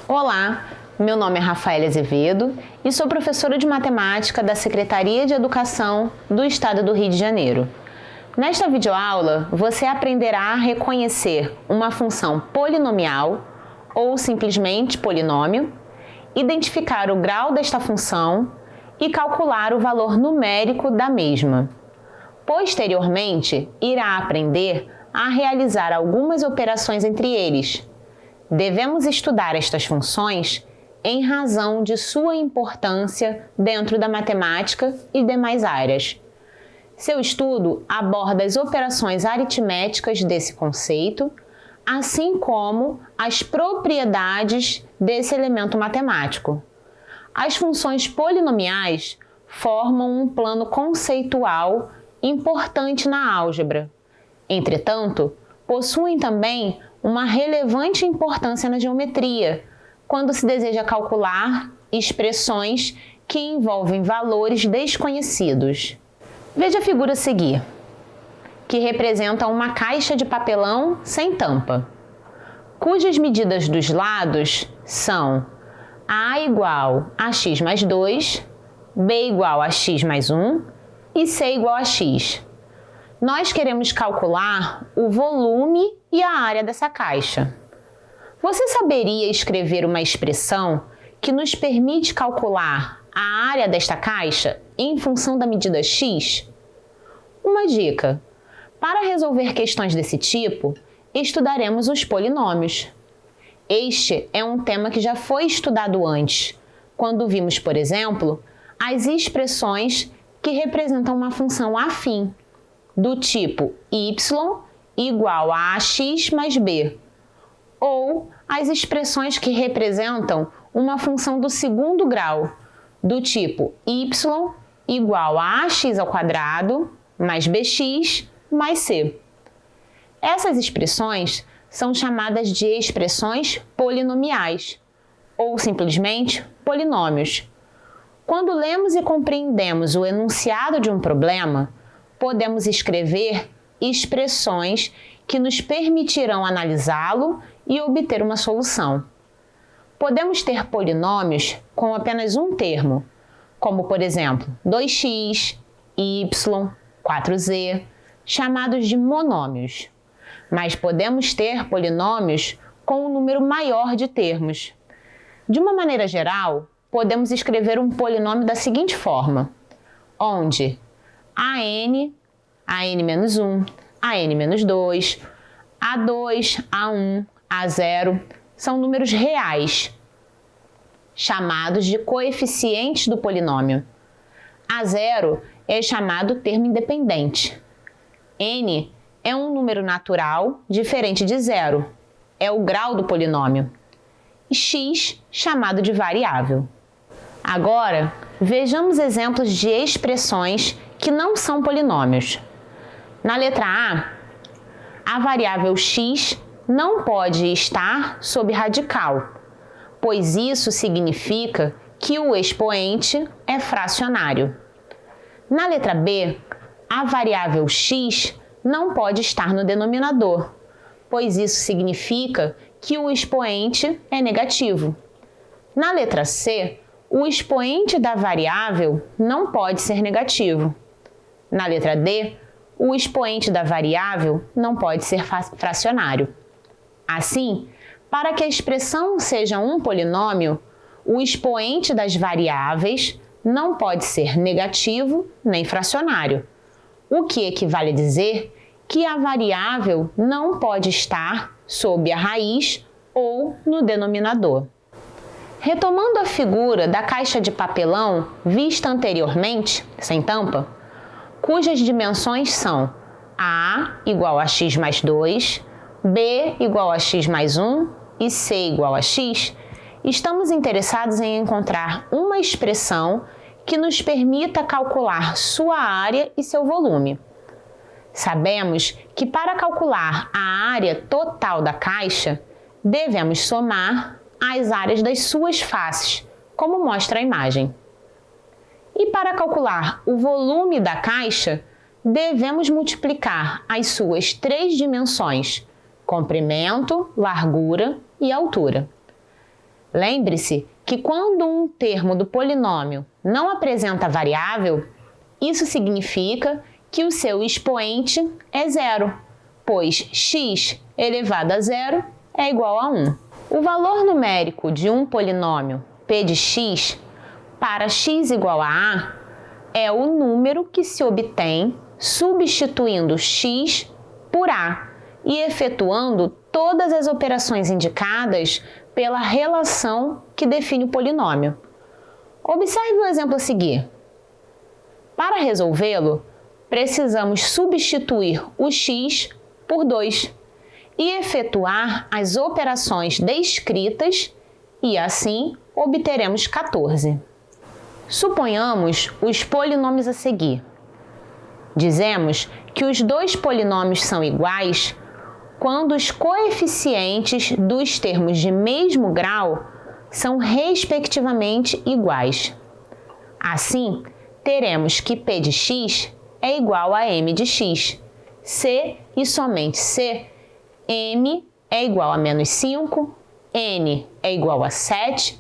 Olá, meu nome é Rafaela Azevedo e sou professora de matemática da Secretaria de Educação do Estado do Rio de Janeiro. Nesta videoaula, você aprenderá a reconhecer uma função polinomial ou simplesmente polinômio, identificar o grau desta função e calcular o valor numérico da mesma. Posteriormente, irá aprender a realizar algumas operações entre eles. Devemos estudar estas funções em razão de sua importância dentro da matemática e demais áreas. Seu estudo aborda as operações aritméticas desse conceito, assim como as propriedades desse elemento matemático. As funções polinomiais formam um plano conceitual importante na álgebra. Entretanto, possuem também uma relevante importância na geometria, quando se deseja calcular expressões que envolvem valores desconhecidos. Veja a figura a seguir, que representa uma caixa de papelão sem tampa, cujas medidas dos lados são A igual a x mais 2, B igual a x mais 1 e C igual a x. Nós queremos calcular o volume e a área dessa caixa. Você saberia escrever uma expressão que nos permite calcular a área desta caixa em função da medida x? Uma dica: para resolver questões desse tipo, estudaremos os polinômios. Este é um tema que já foi estudado antes, quando vimos, por exemplo, as expressões que representam uma função afim, do tipo y igual a ax mais b, ou as expressões que representam uma função do segundo grau, do tipo y igual a ax ao quadrado mais bx mais c. Essas expressões são chamadas de expressões polinomiais, ou simplesmente polinômios. Quando lemos e compreendemos o enunciado de um problema, podemos escrever expressões que nos permitirão analisá-lo e obter uma solução. Podemos ter polinômios com apenas um termo, como, por exemplo, 2x, y, 4z, chamados de monômios. Mas podemos ter polinômios com um número maior de termos. De uma maneira geral, podemos escrever um polinômio da seguinte forma, onde an, an-1, an-2, a2, a1, a0 são números reais, chamados de coeficientes do polinômio. A0 é chamado termo independente. N é um número natural diferente de zero, é o grau do polinômio. E x chamado de variável. Agora, vejamos exemplos de expressões que não são polinômios. Na letra a variável x não pode estar sob radical, pois isso significa que o expoente é fracionário. Na letra B, a variável x não pode estar no denominador, pois isso significa que o expoente é negativo. Na letra C, o expoente da variável não pode ser negativo. Na letra D, o expoente da variável não pode ser fracionário. Assim, para que a expressão seja um polinômio, o expoente das variáveis não pode ser negativo nem fracionário, o que equivale a dizer que a variável não pode estar sob a raiz ou no denominador. Retomando a figura da caixa de papelão vista anteriormente, sem tampa, cujas dimensões são A igual a x mais 2, B igual a x mais 1 e C igual a x, estamos interessados em encontrar uma expressão que nos permita calcular sua área e seu volume. Sabemos que para calcular a área total da caixa, devemos somar as áreas das suas faces, como mostra a imagem. E para calcular o volume da caixa, devemos multiplicar as suas três dimensões, comprimento, largura e altura. Lembre-se que quando um termo do polinômio não apresenta variável, isso significa que o seu expoente é zero, pois x elevado a zero é igual a 1. O valor numérico de um polinômio p de x para x igual a a é o número que se obtém substituindo x por a e efetuando todas as operações indicadas pela relação que define o polinômio. Observe o exemplo a seguir. Para resolvê-lo, precisamos substituir o x por 2 e efetuar as operações descritas e, assim, obteremos 14. Suponhamos os polinômios a seguir. Dizemos que os dois polinômios são iguais quando os coeficientes dos termos de mesmo grau são respectivamente iguais. Assim, teremos que p de x é igual a m de x. Se e somente se m é igual a menos 5, n é igual a 7,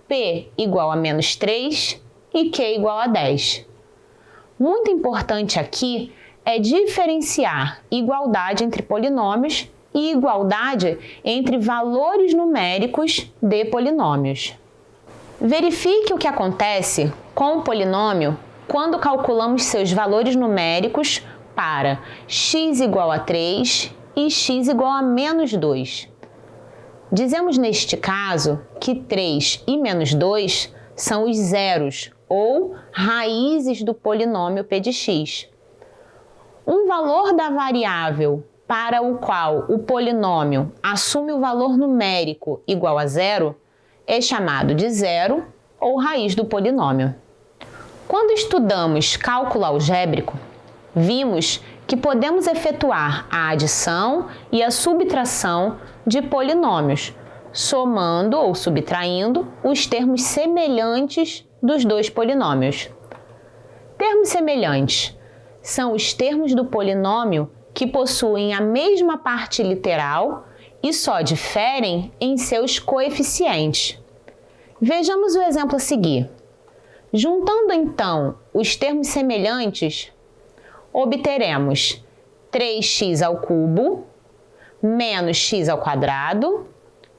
p igual a menos 3 e q igual a 10. Muito importante aqui é diferenciar igualdade entre polinômios e igualdade entre valores numéricos de polinômios. Verifique o que acontece com o polinômio quando calculamos seus valores numéricos para x igual a 3 e x igual a menos 2. Dizemos neste caso que 3 e menos 2 são os zeros ou raízes do polinômio p de x. Um valor da variável para o qual o polinômio assume o valor numérico igual a zero é chamado de zero ou raiz do polinômio. Quando estudamos cálculo algébrico, vimos que podemos efetuar a adição e a subtração de polinômios, somando ou subtraindo os termos semelhantes dos dois polinômios. Termos semelhantes são os termos do polinômio que possuem a mesma parte literal e só diferem em seus coeficientes. Vejamos o exemplo a seguir. Juntando então os termos semelhantes, obteremos 3x ao cubo menos x ao quadrado,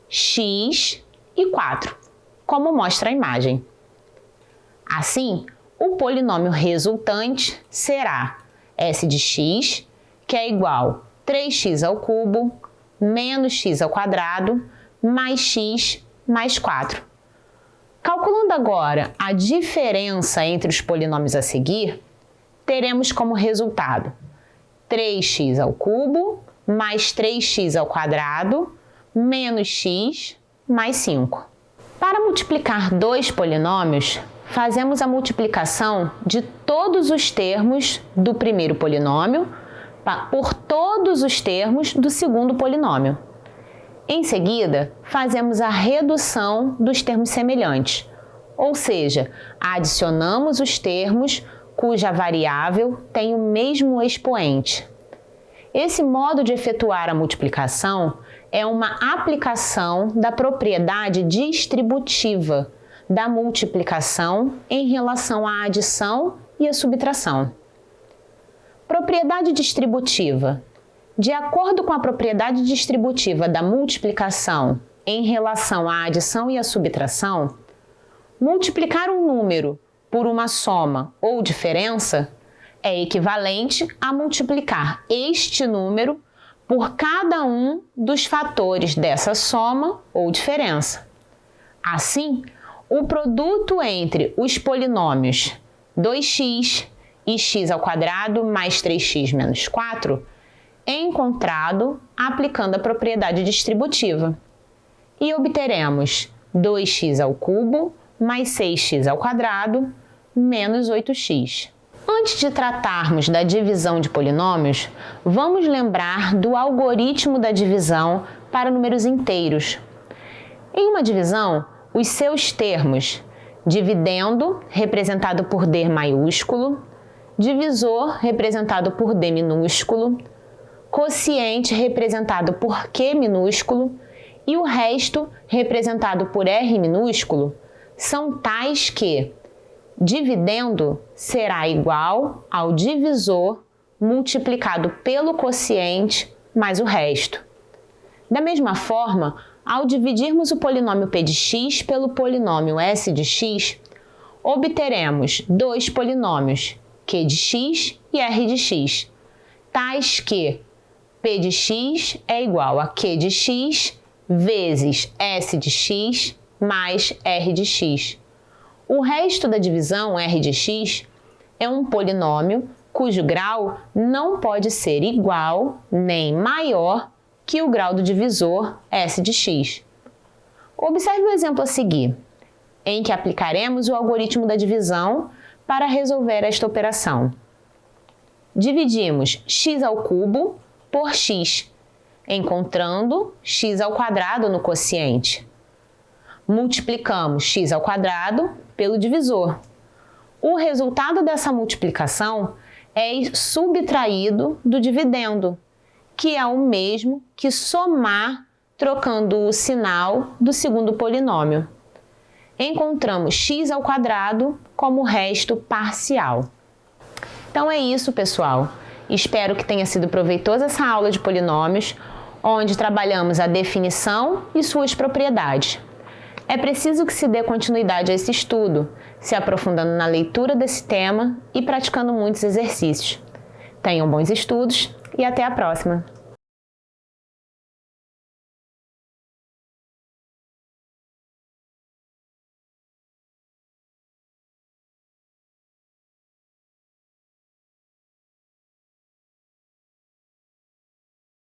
x e 4, como mostra a imagem. Assim, o polinômio resultante será s de x, que é igual a 3x ao cubo menos x ao quadrado mais x mais 4. Calculando agora a diferença entre os polinômios a seguir, teremos como resultado 3x ao cubo mais 3x ao quadrado menos x mais 5. Para multiplicar dois polinômios, fazemos a multiplicação de todos os termos do primeiro polinômio por todos os termos do segundo polinômio. Em seguida, fazemos a redução dos termos semelhantes, ou seja, adicionamos os termos cuja variável tem o mesmo expoente. Esse modo de efetuar a multiplicação é uma aplicação da propriedade distributiva da multiplicação em relação à adição e à subtração. Propriedade distributiva. De acordo com a propriedade distributiva da multiplicação em relação à adição e à subtração, multiplicar um número por uma soma ou diferença é equivalente a multiplicar este número por cada um dos fatores dessa soma ou diferença. Assim, o produto entre os polinômios 2x e x ao quadrado mais 3x menos 4 é encontrado aplicando a propriedade distributiva. E obteremos 2x ao cubo mais 6x ao quadrado menos 8x. Antes de tratarmos da divisão de polinômios, vamos lembrar do algoritmo da divisão para números inteiros. Em uma divisão, os seus termos, dividendo, representado por D maiúsculo, divisor, representado por D minúsculo, quociente, representado por Q minúsculo, e o resto, representado por R minúsculo, são tais que dividendo será igual ao divisor multiplicado pelo quociente mais o resto. Da mesma forma, ao dividirmos o polinômio p de x pelo polinômio s de x, obteremos dois polinômios, q de x e r de x, tais que p de x é igual a q de x vezes s de x mais r de x. O resto da divisão, r de x, é um polinômio cujo grau não pode ser igual nem maior que o grau do divisor s de x. Observe o exemplo a seguir, em que aplicaremos o algoritmo da divisão para resolver esta operação. Dividimos x ao cubo por x, encontrando x ao quadrado no quociente. Multiplicamos x ao quadrado pelo divisor. O resultado dessa multiplicação é subtraído do dividendo, que é o mesmo que somar trocando o sinal do segundo polinômio. Encontramos x ao quadrado como resto parcial. Então é isso, pessoal. Espero que tenha sido proveitosa essa aula de polinômios, onde trabalhamos a definição e suas propriedades. É preciso que se dê continuidade a esse estudo, se aprofundando na leitura desse tema e praticando muitos exercícios. Tenham bons estudos e até a próxima!